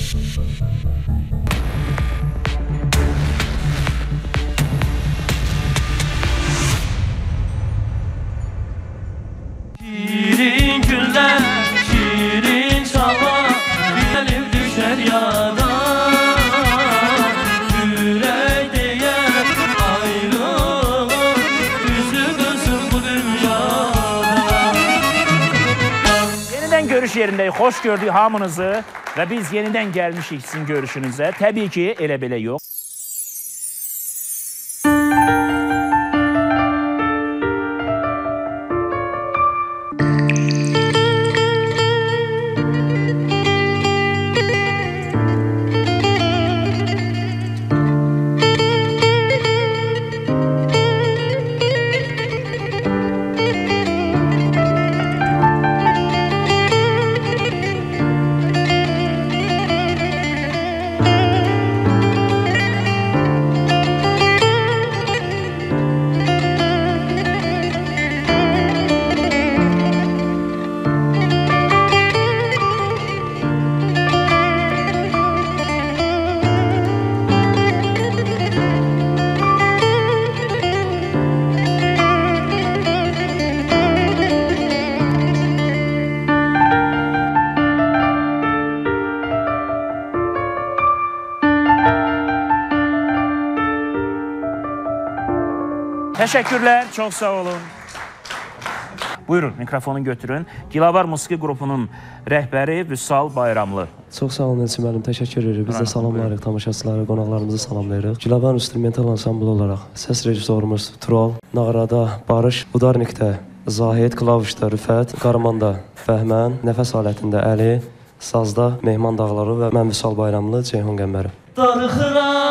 Şirin günler, şirin çağlar, gelip düşer yada. Yürek diyen ayrılık, yüzü gözüm bu dünyada. Yeniden görüş yerindəyik. Xoş gördük hamınızı və biz yenidən gəlmişik sizin görüşünüzə. Təbii ki, elə belə yox. Təşəkkürlər, çox sağ olun. Buyurun, mikrofonu götürün. Gilavar Musiqi qrupunun rəhbəri Vüsal Bayramlı. Çox sağ olun Elçin müəllim, təşəkkür edirik. Biz də salamlayırıq tamaşaçıları, qonaqlarımızı salamlayırıq. Gilavar instrumental ansambl olaraq səs rejissorumuz Tural, nağrada Barış, Budarnikdə Zahid, klavişdə Rüfət, qarmanda Bəhmən, nəfəs alətində Əli, sazda Mehman Dağları və mən Vüsal Bayramlı, Ceyhun Qəmbəri. Darıxıram